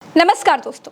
नमस्कार दोस्तों।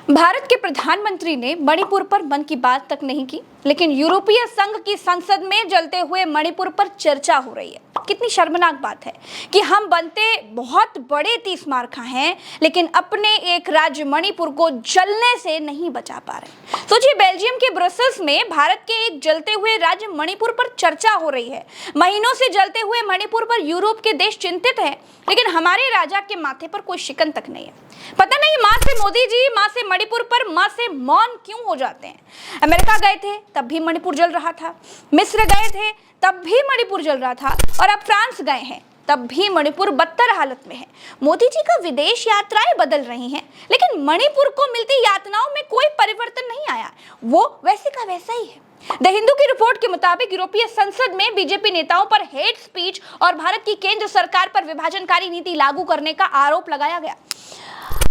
भारत के प्रधानमंत्री ने मणिपुर पर मन की बात तक नहीं की, लेकिन यूरोपीय संघ की संसद में जलते हुए मणिपुर पर चर्चा हो रही है। कितनी शर्मनाक बात है कि हम बनते बहुत बड़े तीसमारखा हैं, लेकिन अपने एक राज्य मणिपुर को जलने से नहीं बचा पा रहे। सोचिए, बेल्जियम के ब्रसेल्स में भारत के एक जलते हुए राज्य मणिपुर पर चर्चा हो रही है। महीनों से जलते हुए मणिपुर पर यूरोप के देश चिंतित हैं, लेकिन हमारे राजा के माथे पर कोई शिकन तक नहीं है। पता नहीं माँ से मोदी जी, माँ से मणिपुर पर माँ से मौन क्यों हो जाते हैं। अमेरिका गए थे तब भी मणिपुर जल रहा था, मिस्र गए थे तब भी मणिपुर जल रहा था, और अब फ्रांस गए हैं तब भी मणिपुर बदतर हालत में है। मोदी जी का विदेश यात्राएं बदल रही हैं, लेकिन मणिपुर को मिलती यातनाओं में कोई परिवर्तन नहीं आया, वो वैसे का वैसा ही है। द हिंदू की रिपोर्ट के मुताबिक यूरोपीय संसद में बीजेपी नेताओं पर हेट स्पीच और भारत की केंद्र सरकार पर विभाजनकारी नीति लागू करने का आरोप लगाया गया।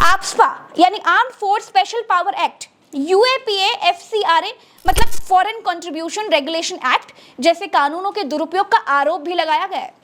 आप्सपा यानी arm force special power act, UAPA मतलब फॉरेन कंट्रीब्यूशन रेगुलेशन एक्ट जैसे कानूनों के दुरुपयोग का आरोप भी लगाया गया है।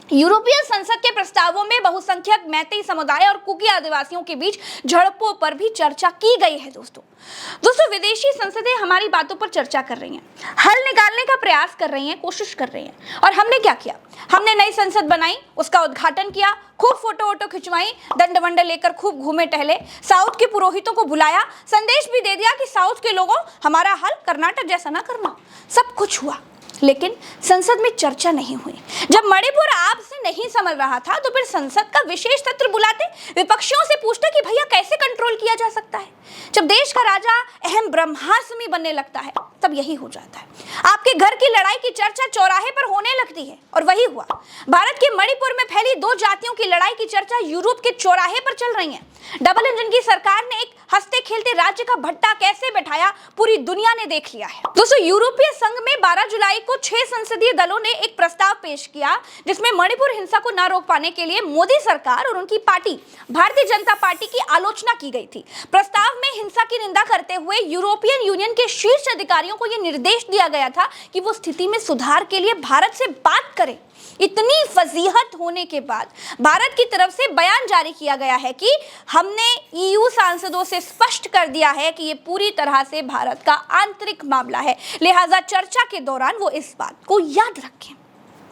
यूरोपीय संसद के प्रस्तावों में बहुसंख्यक मैतेई समुदाय और कुकी आदिवासियों के बीच झड़पों पर भी चर्चा की गई है। दोस्तों विदेशी संसदें हमारी बातों पर चर्चा कर रही हैं, हल निकालने का प्रयास कर रही हैं, कोशिश कर रही हैं। और हमने क्या किया? हमने नई संसद बनाई, उसका उद्घाटन किया, खूब फोटो खिंचवाई, दंड वंड लेकर खूब घूमे टहले, साउथ के पुरोहितों को बुलाया, संदेश भी दे दिया कि साउथ के लोगों हमारा हल कर्नाटक जैसा ना करना। सब कुछ हुआ, लेकिन संसद में चर्चा नहीं हुई। जब मणिपुर आपसे नहीं संभल रहा था तो फिर संसद का विशेष सत्र बुलाते, विपक्षियों से पूछते कि भैया कैसे कंट्रोल किया जा सकता है। जब देश का राजा अहम ब्रह्मास्मि बनने लगता है तब यही हो जाता है। आपके घर की लड़ाई की चर्चा चौराहे पर होने लगती है, और वही हुआ। भारत के मणिपुर में फैली दो जातियों की लड़ाई की चर्चा यूरोप के चौराहे पर चल रही है। डबल इंजन की सरकार ने एक हंसते खेलते राज्य का भट्टा कैसे बैठाया, पूरी दुनिया ने देख लिया है। दोस्तों यूरोपीय संघ में 12 जुलाई को 6 संसदीय दलों ने एक प्रस्ताव पेश किया, जिसमें मणिपुर हिंसा को न रोक पाने के लिए मोदी सरकार और उनकी पार्टी भारतीय जनता पार्टी की आलोचना की गई थी। प्रस्ताव में हिंसा की निंदा करते हुए यूरोपियन यूनियन के शीर्ष अधिकारियों को यह निर्देश दिया गया था कि वो स्थिति में सुधार के लिए भारत से बात करें। इतनी फजीहत होने के बाद भारत की तरफ से बयान जारी किया गया है कि हमने ईयू सांसदों से स्पष्ट कर दिया है कि ये पूरी तरह से भारत का आंतरिक मामला है, लिहाजा चर्चा के दौरान वो इस बात को याद रखें।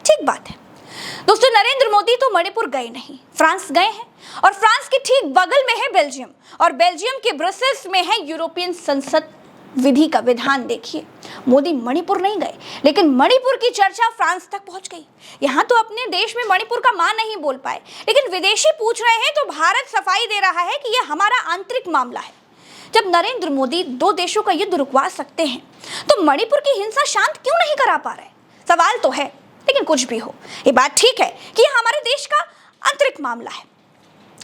ठीक बात है दोस्तों, नरेंद्र मोदी तो मणिपुर गए नहीं, फ्रांस गए हैं, और फ्रांस के ठीक बगल में है बेल्जियम, और बेल्जियम के ब्रसेल्स में है यूरोपियन संसद। विधि का विधान देखिए, मोदी मणिपुर नहीं गए, लेकिन मणिपुर की चर्चा फ्रांस तक पहुंच गई। यहाँ तो अपने देश में मणिपुर का मान नहीं बोल पाए, लेकिन विदेशी पूछ रहे हैं तो भारत सफाई दे रहा है कि यह हमारा आंतरिक मामला है। जब नरेंद्र मोदी दो देशों का युद्ध रुकवा सकते हैं तो मणिपुर की हिंसा शांत क्यों नहीं करा पा रहे? सवाल तो है, लेकिन कुछ भी हो, ये बात ठीक है कि यह हमारे देश का आंतरिक मामला है।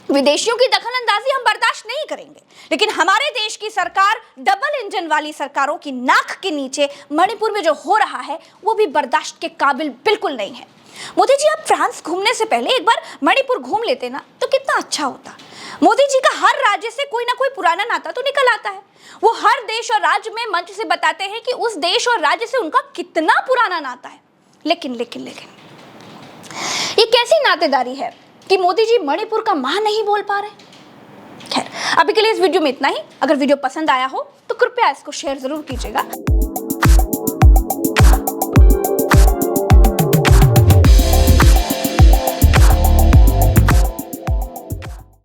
विदेशियों की दखलंदाजी हम बर्दाश्त नहीं करेंगे, लेकिन हमारे देश की सरकार डबल इंजन वाली सरकारों की नाक के नीचे मणिपुर में जो हो रहा है वो भी बर्दाश्त के काबिल बिल्कुल नहीं है। मोदी जी, आप फ्रांस घूमने से पहले एक बार मणिपुर घूम लेते ना तो कितना अच्छा होता। मोदी जी का हर राज्य से कोई ना कोई पुराना नाता तो निकल आता है। वो हर देश और राज्य में मंच से बताते हैं कि उस देश और राज्य से उनका कितना पुराना नाता है। लेकिन ये कैसी नातेदारी है कि मोदी जी मणिपुर का मान नहीं बोल पा रहे? खैर, अभी के लिए इस वीडियो में इतना ही। अगर वीडियो पसंद आया हो तो कृपया इसको शेयर जरूर कीजिएगा।